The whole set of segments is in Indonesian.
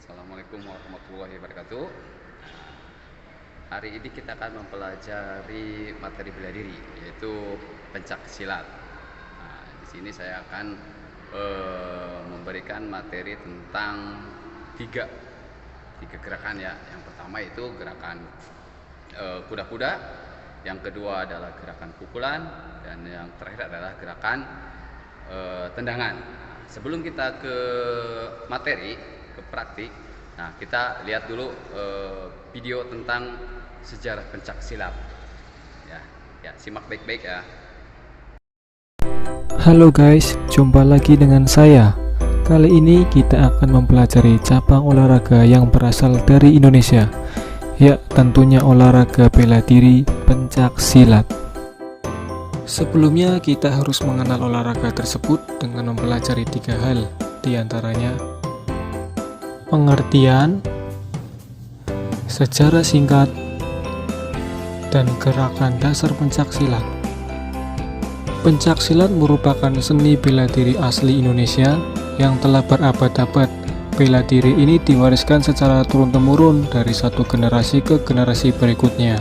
Assalamualaikum warahmatullahi wabarakatuh. Hari ini kita akan mempelajari materi bela diri, yaitu pencak silat. Nah, di sini saya akan memberikan materi tentang tiga gerakan ya. Yang pertama itu gerakan kuda-kuda, yang kedua adalah gerakan pukulan, dan yang terakhir adalah gerakan tendangan. Sebelum kita ke materi, ke praktik, nah kita lihat dulu video tentang sejarah pencak silat. Ya, simak baik-baik ya. Halo guys, jumpa lagi dengan saya. Kali ini kita akan mempelajari cabang olahraga yang berasal dari Indonesia. Ya, tentunya olahraga bela diri pencak silat. Sebelumnya kita harus mengenal olahraga tersebut dengan mempelajari tiga hal, diantaranya pengertian, sejarah singkat, dan gerakan dasar pencak silat. Pencak silat merupakan seni bela diri asli Indonesia yang telah berabad-abad. Bela diri ini diwariskan secara turun-temurun dari satu generasi ke generasi berikutnya.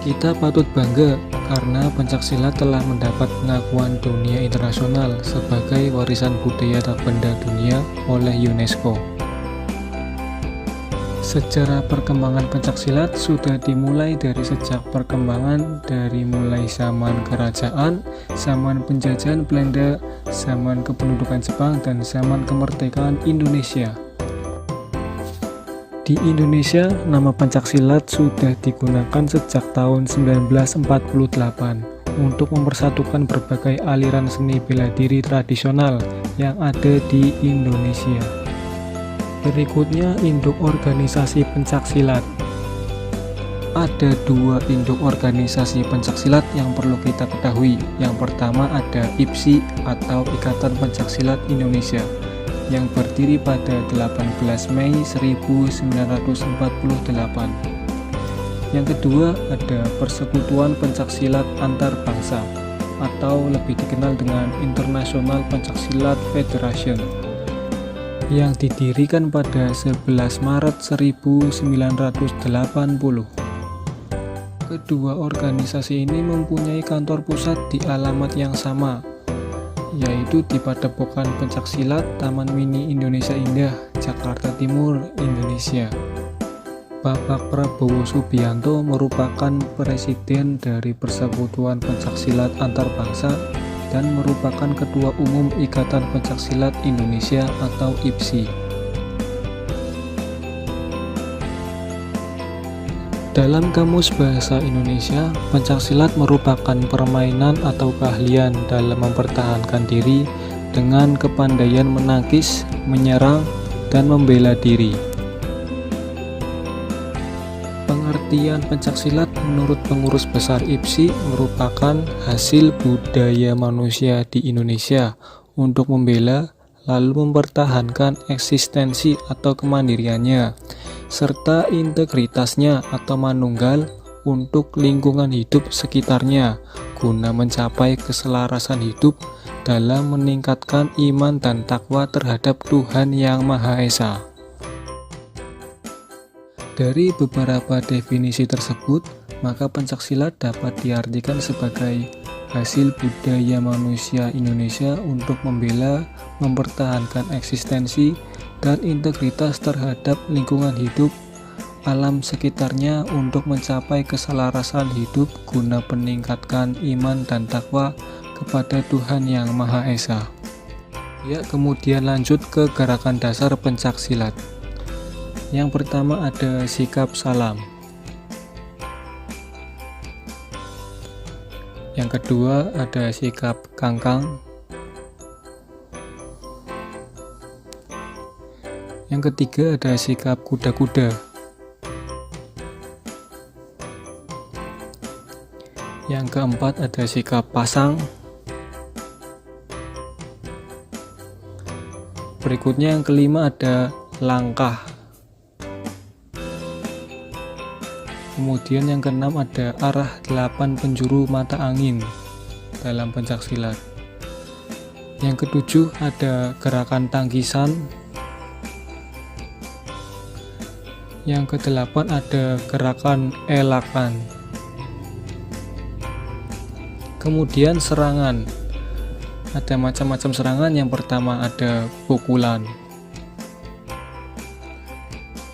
Kita patut bangga karena pencak silat telah mendapat pengakuan dunia internasional sebagai warisan budaya tak benda dunia oleh UNESCO. Sejarah perkembangan pencak silat sudah dimulai dari sejak perkembangan dari mulai zaman kerajaan, zaman penjajahan Belanda, zaman kependudukan Jepang, dan zaman kemerdekaan Indonesia. Di Indonesia, nama pencak silat sudah digunakan sejak tahun 1948 untuk mempersatukan berbagai aliran seni bela diri tradisional yang ada di Indonesia. Berikutnya, induk organisasi pencak silat. Ada dua induk organisasi pencak silat yang perlu kita ketahui. Yang pertama ada IPSI atau Ikatan Pencak Silat Indonesia, yang berdiri pada 18 Mei 1948. Yang kedua ada Persekutuan Pencak Silat Antar Bangsa atau lebih dikenal dengan International Pencak Silat Federation, yang didirikan pada 11 Maret 1980. Kedua organisasi ini mempunyai kantor pusat di alamat yang sama, yaitu di Padepokan Pencak Silat Taman Mini Indonesia Indah, Jakarta Timur, Indonesia. Bapak Prabowo Subianto merupakan presiden dari Persekutuan Pencak Silat Antar Bangsa dan merupakan Ketua Umum Ikatan Pencak Silat Indonesia atau IPSI. Dalam Kamus Bahasa Indonesia, pencak silat merupakan permainan atau keahlian dalam mempertahankan diri dengan kepandaian menangkis, menyerang, dan membela diri. Pengertian pencak silat menurut pengurus besar IPSI merupakan hasil budaya manusia di Indonesia untuk membela lalu mempertahankan eksistensi atau kemandiriannya serta integritasnya atau manunggal untuk lingkungan hidup sekitarnya guna mencapai keselarasan hidup dalam meningkatkan iman dan takwa terhadap Tuhan Yang Maha Esa. Dari beberapa definisi tersebut, maka pencak silat dapat diartikan sebagai hasil budaya manusia Indonesia untuk membela, mempertahankan eksistensi, dan integritas terhadap lingkungan hidup alam sekitarnya untuk mencapai keselarasan hidup guna meningkatkan iman dan takwa kepada Tuhan Yang Maha Esa. Ya, kemudian lanjut ke gerakan dasar pencak silat. Yang pertama ada sikap salam. Yang kedua ada sikap kangkang. Yang ketiga ada sikap kuda-kuda. Yang keempat ada sikap pasang. Berikutnya yang kelima ada langkah. Kemudian yang keenam ada arah 8 penjuru mata angin dalam pencak silat. Yang ketujuh ada gerakan tangkisan. Yang kedelapan ada gerakan elakan. Kemudian serangan. Ada macam-macam serangan. Yang pertama ada pukulan.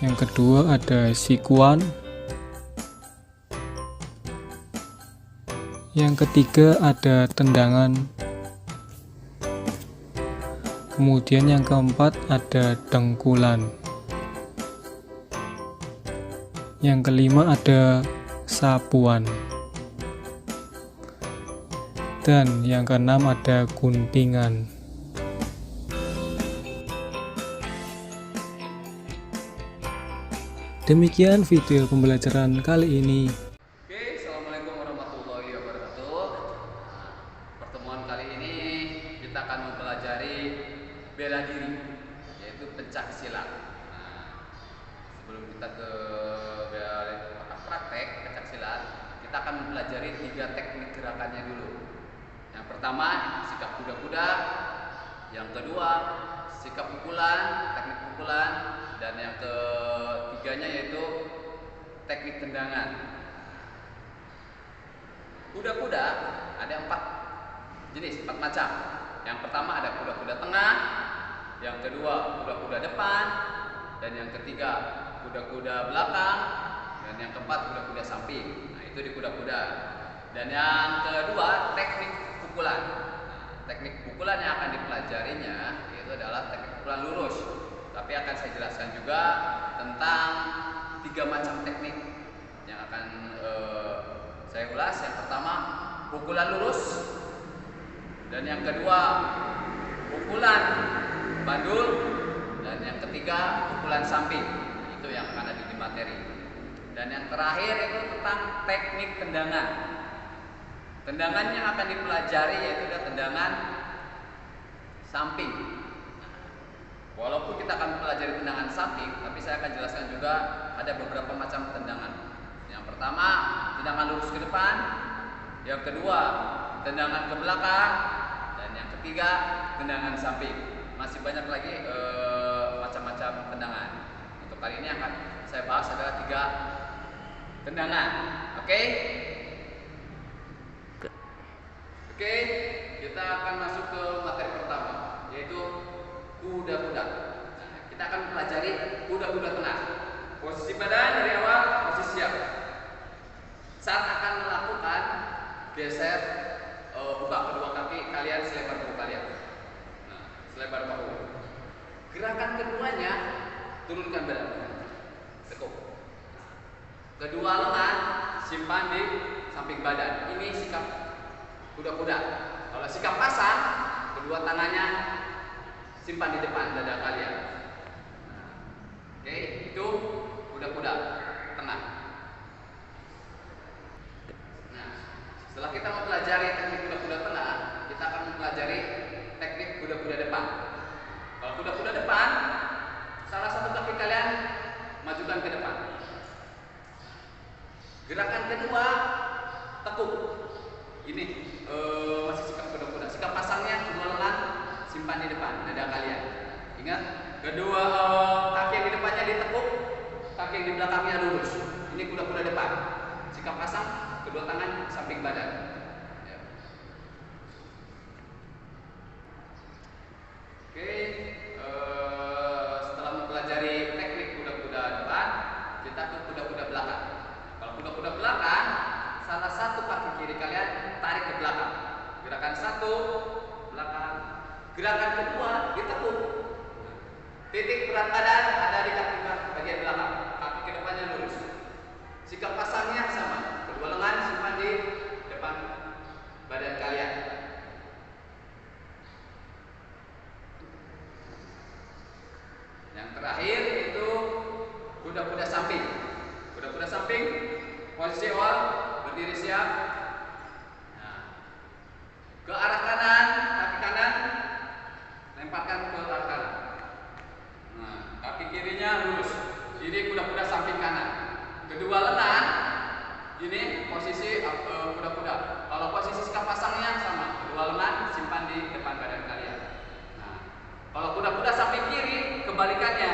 Yang kedua ada sikuan. Yang ketiga ada tendangan. Kemudian yang keempat ada dengkulan. Yang kelima ada sapuan. Dan yang keenam ada guntingan. Demikian video pembelajaran kali ini. Oke, assalamualaikum warahmatullahi wabarakatuh. Pertemuan kali ini kita akan mempelajari bela diri, yaitu pencak silat. Sebelum kita ke praktek pencak silat, kita akan mempelajari 3 teknik gerakannya dulu. Yang pertama, sikap kuda-kuda. Yang kedua, sikap pukulan, teknik pukulan. Dan yang ketiganya yaitu teknik tendangan. Kuda-kuda ada 4 jenis, 4 macam. Yang pertama ada kuda-kuda tengah, yang kedua kuda-kuda depan, dan yang ketiga kuda-kuda belakang, dan yang keempat kuda-kuda samping. Nah, itu di kuda-kuda. Dan yang kedua teknik pukulan. Nah, teknik pukulan yang akan dipelajarinya itu adalah teknik pukulan lurus. Tapi akan saya jelaskan juga tentang 3 macam teknik yang akan saya ulas. Yang pertama pukulan lurus, dan yang kedua pukulan bandul, dan yang ketiga pukulan samping. Itu yang akan ada di materi. Dan yang terakhir itu tentang teknik tendangan. Tendangan yang akan dipelajari yaitu adalah tendangan samping. Walaupun kita akan mempelajari tendangan samping, tapi saya akan jelaskan juga ada beberapa macam tendangan. Yang pertama, tendangan lurus ke depan. Yang kedua, tendangan ke belakang. Dan yang ketiga, tendangan samping. Masih banyak lagi macam-macam tendangan. Untuk kali ini akan saya bahas adalah 3 tendangan. Oke? Oke, kita akan masuk ke materi pertama, yaitu kuda-kuda. Nah, kita akan mempelajari kuda-kuda tengah. Posisi badan dari awal, posisi siap. Saat akan melakukan geser, buka kedua kaki kalian selebar bahu kalian. Nah, selebar bahu. Gerakan keduanya, turunkan badan. Tekuk. Kedua lengan simpan di samping badan. Ini sikap kuda-kuda. Kalau sikap pasang, kedua tangannya simpan di depan dada kalian. Oke, itu kuda-kuda tengah. Nah, setelah kita mempelajari teknik kuda-kuda tengah, kita akan mempelajari teknik kuda-kuda depan. Kalau kuda-kuda depan, salah satu kaki kalian majukan ke depan. Gerakan kedua, tekuk. Ini masih sikap kuda-kuda. Sikap pasangnya kedua lengan simpan di depan dada kalian. Ingat, kedua kaki yang di depannya ditekuk, kaki yang di belakangnya lurus. Ini kuda-kuda depan. Sikap pasang, kedua tangan samping badan. Ya. Oke, setelah mempelajari teknik kuda-kuda depan, kita ke kuda-kuda belakang. Kalau kuda-kuda belakang, salah satu kaki kiri kalian tarik ke belakang. Gerakan 1, belakang. Gerakan kedua, ditekuk. Titik berat badan ada di kaki bagian belakang. Kaki ke depannya lurus. Sikap pasangnya sama. Kedua lengan simpan di depan badan kalian. Yang terakhir itu kuda-kuda samping. Kuda-kuda samping, posisi awal, berdiri siap. Nah, ke arah kanan, kaki kanan lemparkan ke arah kanan. Nah, kaki kirinya lurus. Ini kuda-kuda samping kanan. Kedua lengan, ini posisi kuda-kuda. Kalau posisi sikap pasangnya sama. Kedua lengan simpan di depan badan kalian. Nah, kalau kuda-kuda samping kiri, kebalikannya.